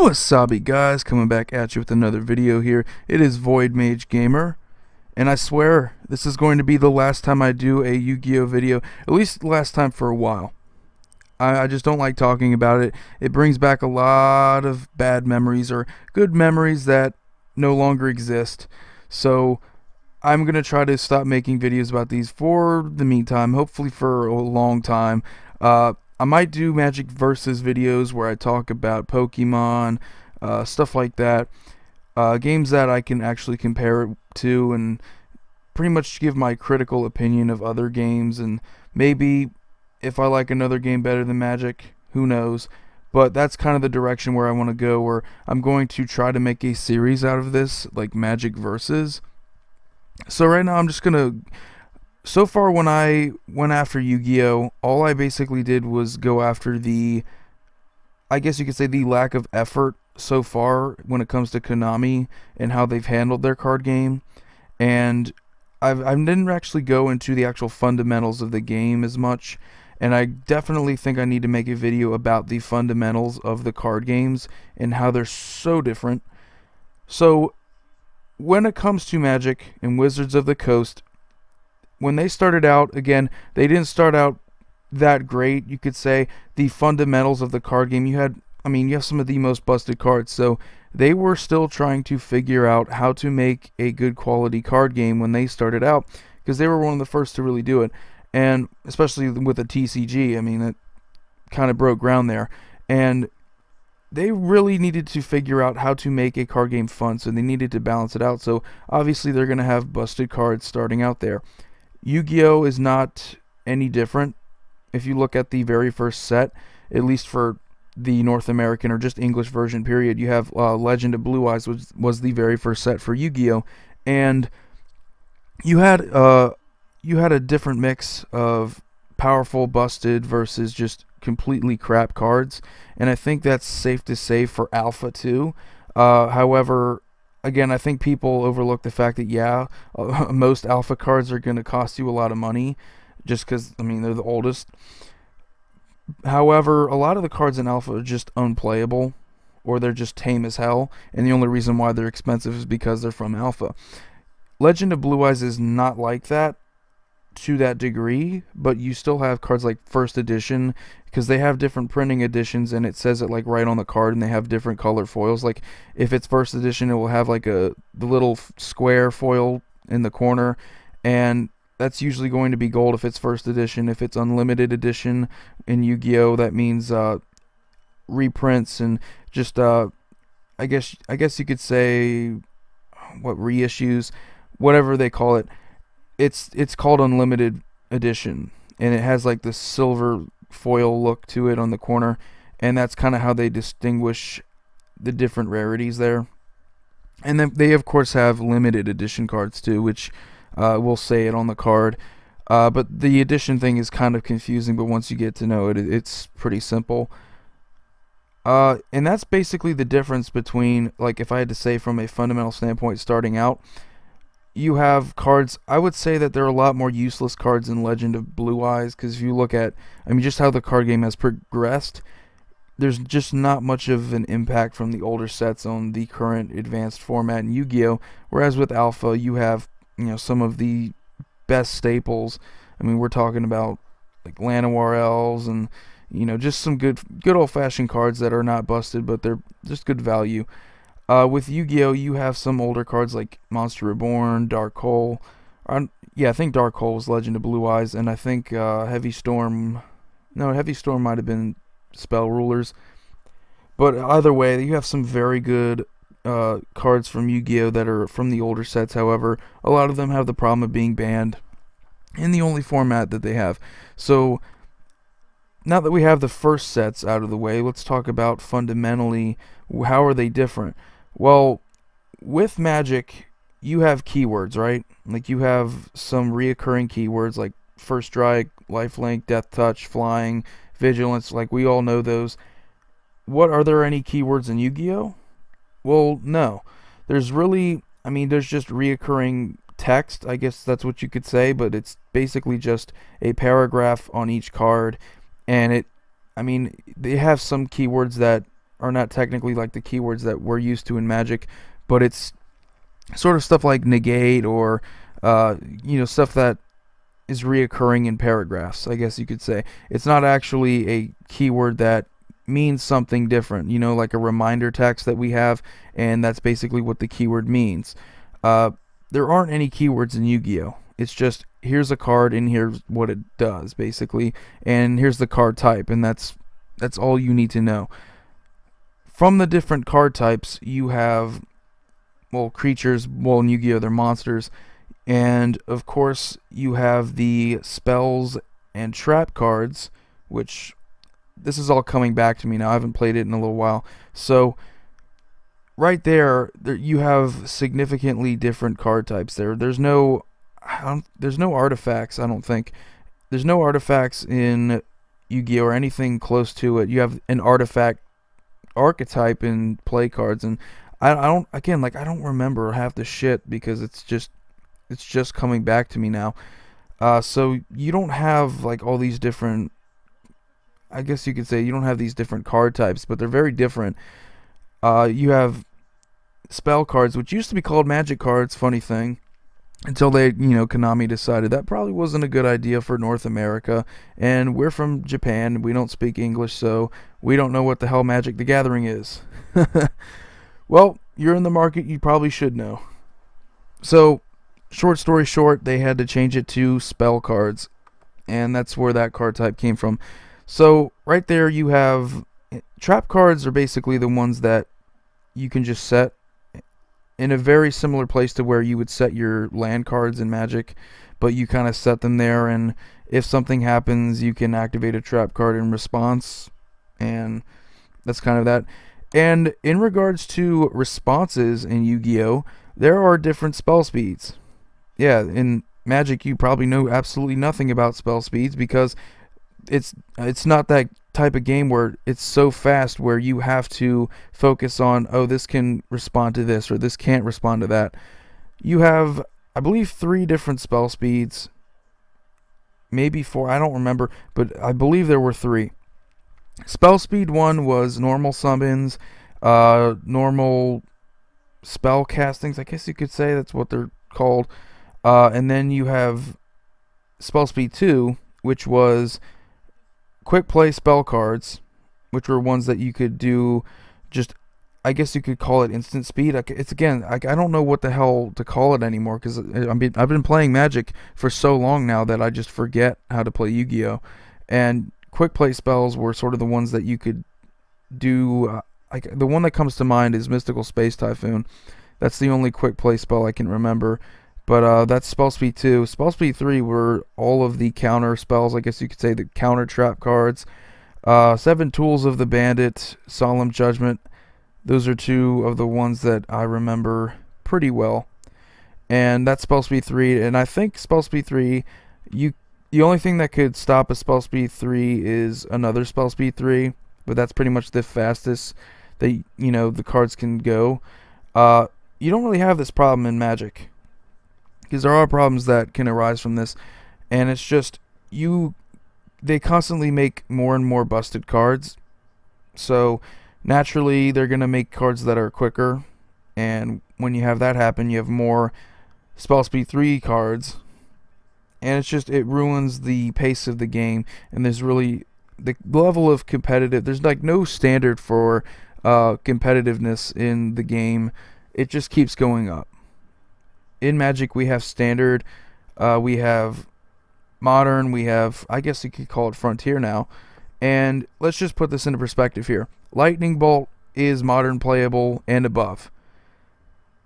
Wasabi guys, coming back at you with another video here. It is Void Mage Gamer, and I swear this is going to be the last time I do a Yu-Gi-Oh video, at least the last time for a while. I just don't like talking about it. It brings back a lot of bad memories or good memories that no longer exist. So I'm going to try to stop making videos about these for the meantime, hopefully for a long time. I might do Magic Versus videos where I talk about Pokemon, stuff like that. Games that I can actually compare it to and pretty much give my critical opinion of other games, and maybe if I like another game better than Magic, who knows. But that's kind of the direction where I want to go, where I'm going to try to make a series out of this, like Magic Versus. So right now I'm just going to... So far, when I went after Yu-Gi-Oh, all I basically did was go after the, I guess you could say, the lack of effort so far when it comes to Konami and how they've handled their card game. And I didn't actually go into the actual fundamentals of the game as much. And I definitely think I need to make a video about the fundamentals of the card games and how they're so different. So when it comes to Magic and Wizards of the Coast, when they started out, again, they didn't start out that great. You could say the fundamentals of the card game, you have some of the most busted cards, so they were still trying to figure out how to make a good quality card game when they started out, because they were one of the first to really do it. And especially with a TCG, it kind of broke ground there. And they really needed to figure out how to make a card game fun, so they needed to balance it out. So obviously they're going to have busted cards starting out there. Yu-Gi-Oh is not any different. If you look at the very first set, at least for the North American or just English version period, you have Legend of Blue Eyes, which was the very first set for Yu-Gi-Oh, and you had a different mix of powerful busted versus just completely crap cards, and I think that's safe to say for Alpha too. However, again, I think people overlook the fact that, most Alpha cards are going to cost you a lot of money just because, they're the oldest. However, a lot of the cards in Alpha are just unplayable, or they're just tame as hell, and the only reason why they're expensive is because they're from Alpha. Legend of Blue Eyes is not like that to that degree, but you still have cards like First Edition, because they have different printing editions, and it says it like right on the card, and they have different color foils. Like if it's First Edition, it will have like the little square foil in the corner, and that's usually going to be gold if it's First Edition. If it's Unlimited Edition in Yu-Gi-Oh, that means reprints and just I guess you could say what reissues, whatever they call it. It's called Unlimited Edition, and it has like this silver foil look to it on the corner, and that's kind of how they distinguish the different rarities there. And then they of course have limited edition cards too, which will say it on the card, but the edition thing is kind of confusing, but once you get to know it, it's pretty simple. And that's basically the difference between, like, if I had to say from a fundamental standpoint starting out, you have cards. I would say that there are a lot more useless cards in Legend of Blue Eyes, because if you look at, just how the card game has progressed, there's just not much of an impact from the older sets on the current advanced format in Yu-Gi-Oh! Whereas with Alpha, you have, some of the best staples. We're talking about like Llanowar Elves and, just some good old-fashioned cards that are not busted, but they're just good value. With Yu-Gi-Oh, you have some older cards like Monster Reborn, Dark Hole. I think Dark Hole was Legend of Blue Eyes, and I think Heavy Storm might have been Spell Rulers. But either way, you have some very good cards from Yu-Gi-Oh that are from the older sets. However, a lot of them have the problem of being banned in the only format that they have. So now that we have the first sets out of the way, let's talk about fundamentally how are they different. Well, with Magic, you have keywords, right? Like you have some reoccurring keywords like First Strike, Lifelink, Death Touch, Flying, Vigilance. Like we all know those. What are there any keywords in Yu-Gi-Oh? Well, no. There's really, there's just reoccurring text, I guess that's what you could say, but it's basically just a paragraph on each card, and they have some keywords that are not technically like the keywords that we're used to in Magic, but it's sort of stuff like negate or stuff that is reoccurring in paragraphs, I guess you could say. It's not actually a keyword that means something different, like a reminder text that we have, and that's basically what the keyword means. There aren't any keywords in Yu-Gi-Oh! It's just, here's a card and here's what it does, basically, and here's the card type, and that's all you need to know. From the different card types, you have, creatures, in Yu-Gi-Oh! They're monsters, and of course you have the spells and trap cards, which this is all coming back to me now. I haven't played it in a little while. So right there you have significantly different card types there. There's no artifacts, I don't think. There's no artifacts in Yu-Gi-Oh! Or anything close to it. You have an artifact archetype in play cards, and I don't remember half the shit because it's just coming back to me now. So you don't have like all these different, I guess you could say you don't have these different card types, but they're very different. You have spell cards, which used to be called magic cards, funny thing, until Konami decided that probably wasn't a good idea for North America, and we're from Japan, we don't speak English, so we don't know what the hell Magic the Gathering is. Well, you're in the market, you probably should know. So, short story short, they had to change it to spell cards, and that's where that card type came from. So right there you have trap cards are basically the ones that you can just set in a very similar place to where you would set your land cards in Magic, but you kind of set them there, and if something happens you can activate a trap card in response, and that's kind of that. And in regards to responses in Yu-Gi-Oh! There are different spell speeds. Yeah, in Magic you probably know absolutely nothing about spell speeds because it's not that type of game where it's so fast where you have to focus on, this can respond to this or this can't respond to that. You have, I believe, 3 different spell speeds, maybe 4, I don't remember, but I believe there were 3. Spell speed 1 was normal summons, normal spell castings, I guess you could say that's what they're called. And then you have spell speed 2, which was quick play spell cards, which were ones that you could do just, I guess you could call it instant speed. It's again, I don't know what the hell to call it anymore because I've been playing Magic for so long now that I just forget how to play Yu-Gi-Oh! And quick play spells were sort of the ones that you could do. The one that comes to mind is Mystical Space Typhoon. That's the only quick play spell I can remember. But that's spell speed 2. Spell speed 3 were all of the counter spells, I guess you could say, the counter trap cards. 7 Tools of the Bandit, Solemn Judgment. Those are 2 of the ones that I remember pretty well. And that's spell speed 3. And I think spell speed 3, the only thing that could stop a spell speed 3 is another spell speed 3. But that's pretty much the fastest that, the cards can go. You don't really have this problem in Magic, because there are problems that can arise from this, and it's just they constantly make more and more busted cards, so naturally they're going to make cards that are quicker, and when you have that happen you have more spell speed 3 cards, and it ruins the pace of the game, and there's really the level of competitive, there's like no standard for competitiveness in the game. It just keeps going up. In Magic we have standard, we have modern, we have, I guess you could call it frontier now, and let's just put this into perspective here. Lightning Bolt is modern playable and above.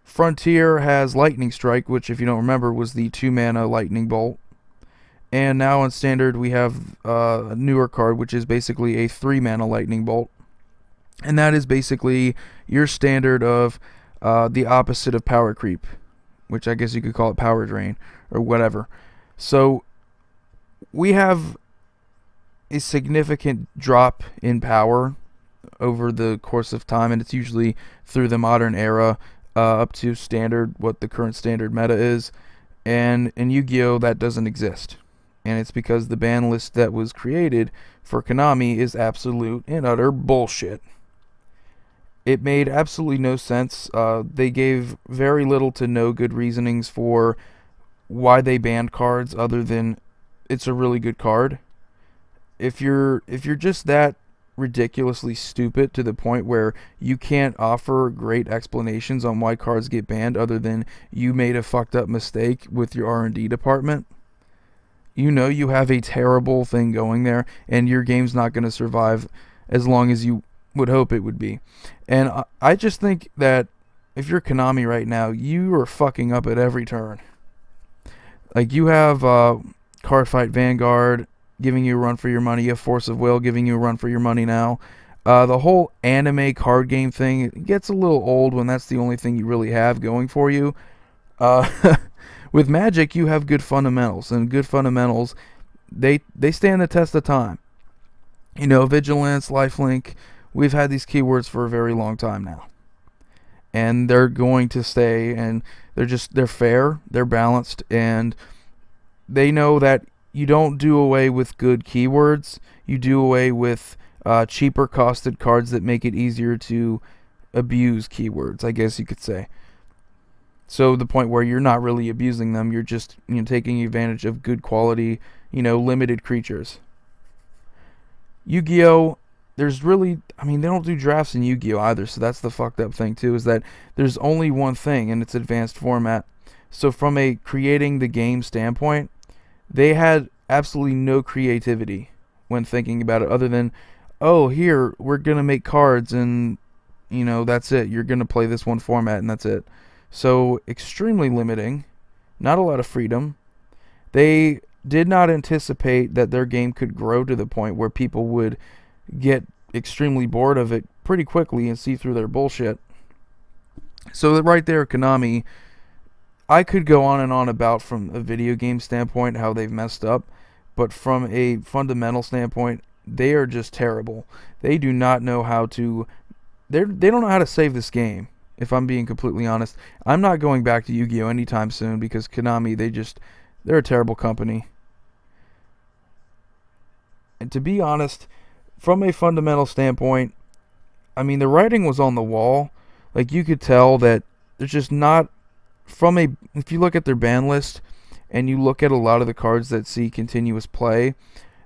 Frontier has Lightning Strike, which if you don't remember was the 2-mana Lightning Bolt, and now in standard we have a newer card which is basically a 3-mana Lightning Bolt, and that is basically your standard of the opposite of power creep, which I guess you could call it power drain or whatever. So we have a significant drop in power over the course of time, and it's usually through the modern era up to standard, what the current standard meta is. And in Yu-Gi-Oh! That doesn't exist. And it's because the ban list that was created for Konami is absolute and utter bullshit. It made absolutely no sense. They gave very little to no good reasonings for why they banned cards other than it's a really good card. If you're just that ridiculously stupid to the point where you can't offer great explanations on why cards get banned other than you made a fucked up mistake with your R&D department, you know you have a terrible thing going there and your game's not going to survive as long as you would hope it would be. And I just think that if you're Konami right now, you are fucking up at every turn. Like you have Card Fight Vanguard giving you a run for your money. You have Force of Will giving you a run for your money now. The whole anime card game thing, it gets a little old when that's the only thing you really have going for you. With Magic, you have good fundamentals, and good fundamentals, they stand the test of time. You know, Vigilance, Lifelink, we've had these keywords for a very long time now. And they're going to stay, and they're fair, they're balanced, and they know that you don't do away with good keywords. You do away with cheaper costed cards that make it easier to abuse keywords, I guess you could say. So the point where you're not really abusing them, you're just taking advantage of good quality, limited creatures. Yu-Gi-Oh! There's really, they don't do drafts in Yu-Gi-Oh! Either, so that's the fucked up thing too, is that there's only one thing, and it's advanced format. So from a creating the game standpoint, they had absolutely no creativity when thinking about it other than, oh, here, we're going to make cards and, that's it. You're going to play this one format and that's it. So extremely limiting, not a lot of freedom. They did not anticipate that their game could grow to the point where people would get extremely bored of it pretty quickly and see through their bullshit. So right there, Konami, I could go on and on about from a video game standpoint how they've messed up, but from a fundamental standpoint, they are just terrible. They do not know how to... They don't know how to save this game, if I'm being completely honest. I'm not going back to Yu-Gi-Oh! Anytime soon because Konami, they're a terrible company. And to be honest, from a fundamental standpoint, the writing was on the wall. Like, you could tell that there's just not... If you look at their ban list and you look at a lot of the cards that see continuous play,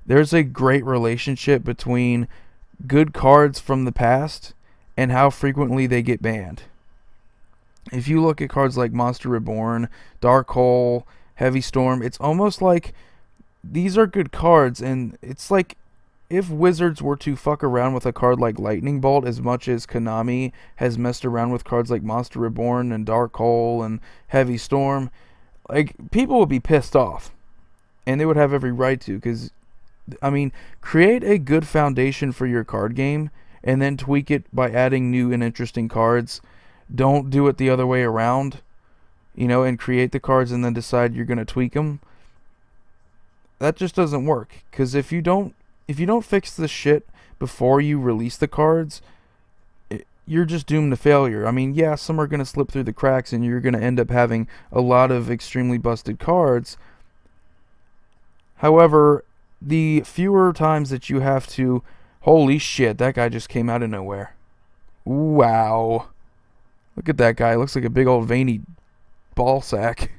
there's a great relationship between good cards from the past and how frequently they get banned. If you look at cards like Monster Reborn, Dark Hole, Heavy Storm, it's almost like these are good cards, and it's like if Wizards were to fuck around with a card like Lightning Bolt as much as Konami has messed around with cards like Monster Reborn and Dark Hole and Heavy Storm, like, people would be pissed off. And they would have every right to, because, create a good foundation for your card game and then tweak it by adding new and interesting cards. Don't do it the other way around, and create the cards and then decide you're going to tweak them. That just doesn't work, because if you don't fix this shit before you release the cards, you're just doomed to failure. Yeah, some are going to slip through the cracks and you're going to end up having a lot of extremely busted cards. However, the fewer times that you have to, holy shit, that guy just came out of nowhere. Wow. Look at that guy. Looks like a big old veiny ball sack.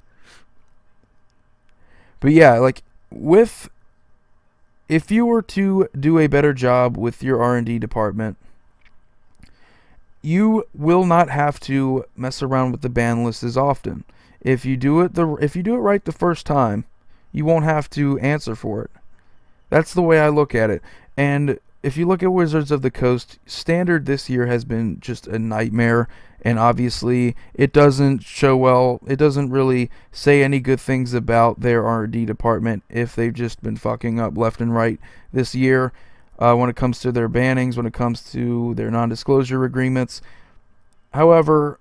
But yeah, if you were to do a better job with your R&D department, you will not have to mess around with the ban list as often. If you do it right the first time, you won't have to answer for it. That's the way I look at it. And if you look at Wizards of the Coast, Standard this year has been just a nightmare, and obviously it doesn't show well. It doesn't really say any good things about their R&D department if they've just been fucking up left and right this year. When it comes to their bannings, when it comes to their non-disclosure agreements. However,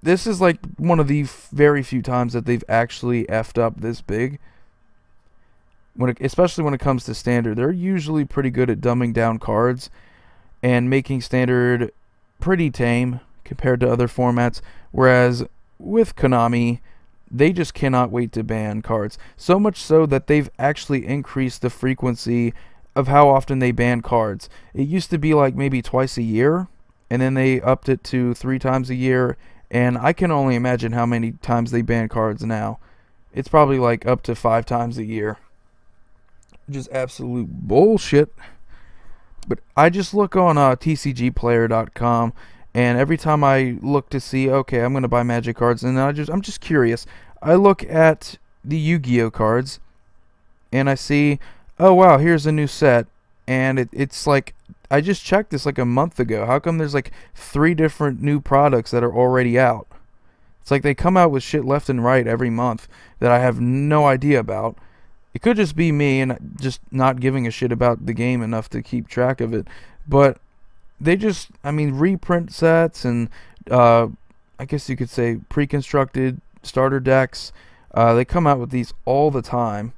this is like one of the very few times that they've actually effed up this big. Especially when it comes to Standard. They're usually pretty good at dumbing down cards and making Standard pretty tame compared to other formats. Whereas with Konami, they just cannot wait to ban cards. So much so that they've actually increased the frequency of how often they ban cards. It used to be like maybe twice a year, and then they upped it to 3 times a year, and I can only imagine how many times they ban cards now. It's probably like up to 5 times a year. Just absolute bullshit. But I just look on tcgplayer.com, and every time I look to see, okay, I'm going to buy Magic cards, and I'm just curious. I look at the Yu-Gi-Oh cards, and I see, oh wow, here's a new set, and it's like, I just checked this like a month ago. How come there's like 3 different new products that are already out? It's like they come out with shit left and right every month that I have no idea about. It could just be me and just not giving a shit about the game enough to keep track of it. But they just, I mean, reprint sets and I guess you could say pre-constructed starter decks. They come out with these all the time.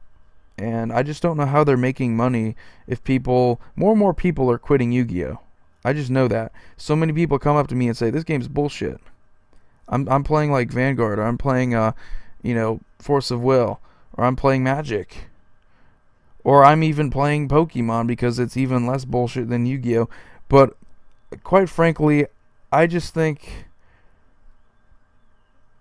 And I just don't know how they're making money if more and more people are quitting Yu-Gi-Oh! I just know that. So many people come up to me and say, this game's bullshit. I'm playing like Vanguard, or I'm playing Force of Will, or I'm playing Magic, or I'm even playing Pokemon because it's even less bullshit than Yu-Gi-Oh! But quite frankly, I just think,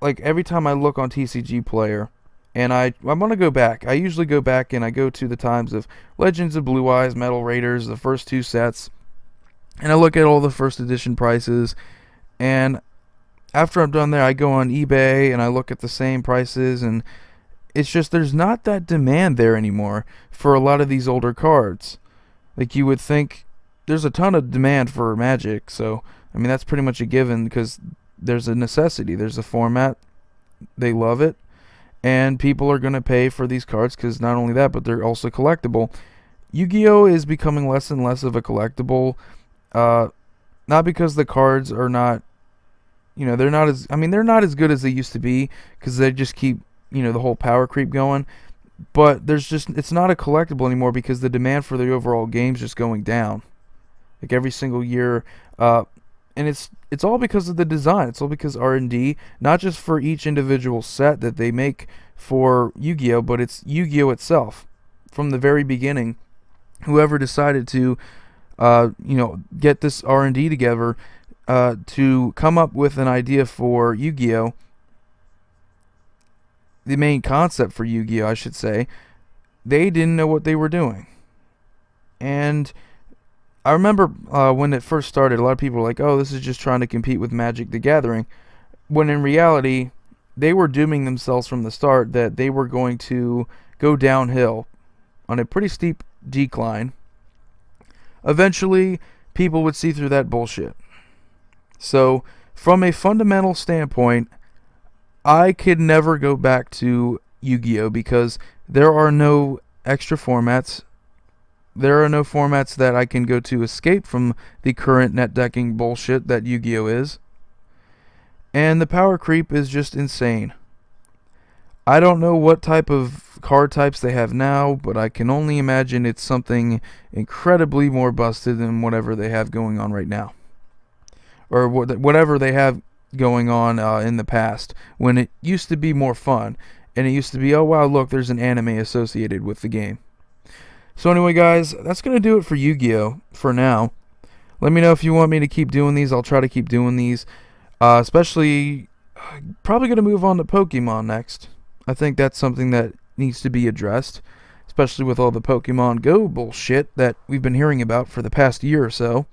like, every time I look on TCG Player, and I want to go back. I usually go back and I go to the times of Legends of Blue Eyes, Metal Raiders, the first 2 sets, and I look at all the first edition prices, and after I'm done there, I go on eBay and I look at the same prices, and it's just there's not that demand there anymore for a lot of these older cards. Like, you would think there's a ton of demand for Magic, so I mean that's pretty much a given because there's a necessity, there's a format, they love it, and people are going to pay for these cards because not only that, but they're also collectible. Yu-Gi-Oh! Is becoming less and less of a collectible, not because the cards are not, they're not as good as they used to be because they just keep, the whole power creep going. But it's not a collectible anymore because the demand for the overall game's just going down, like every single year. And it's all because of the design. It's all because R&D, not just for each individual set that they make for Yu-Gi-Oh, but it's Yu-Gi-Oh itself. From the very beginning, whoever decided to, get this R&D together to come up with an idea for Yu-Gi-Oh, the main concept for Yu-Gi-Oh, I should say, they didn't know what they were doing. And I remember when it first started, a lot of people were like, oh, this is just trying to compete with Magic the Gathering. When in reality, they were dooming themselves from the start that they were going to go downhill on a pretty steep decline. Eventually, people would see through that bullshit. So, from a fundamental standpoint, I could never go back to Yu-Gi-Oh! Because there are no extra formats. There are no formats that I can go to escape from the current net decking bullshit that Yu-Gi-Oh! Is. And the power creep is just insane. I don't know what type of card types they have now, but I can only imagine it's something incredibly more busted than whatever they have going on right now. Or whatever they have going on in the past, when it used to be more fun. And it used to be, oh wow, look, there's an anime associated with the game. So anyway, guys, that's going to do it for Yu-Gi-Oh! For now. Let me know if you want me to keep doing these. I'll try to keep doing these. Especially, probably going to move on to Pokemon next. I think that's something that needs to be addressed. Especially with all the Pokemon Go bullshit that we've been hearing about for the past year or so.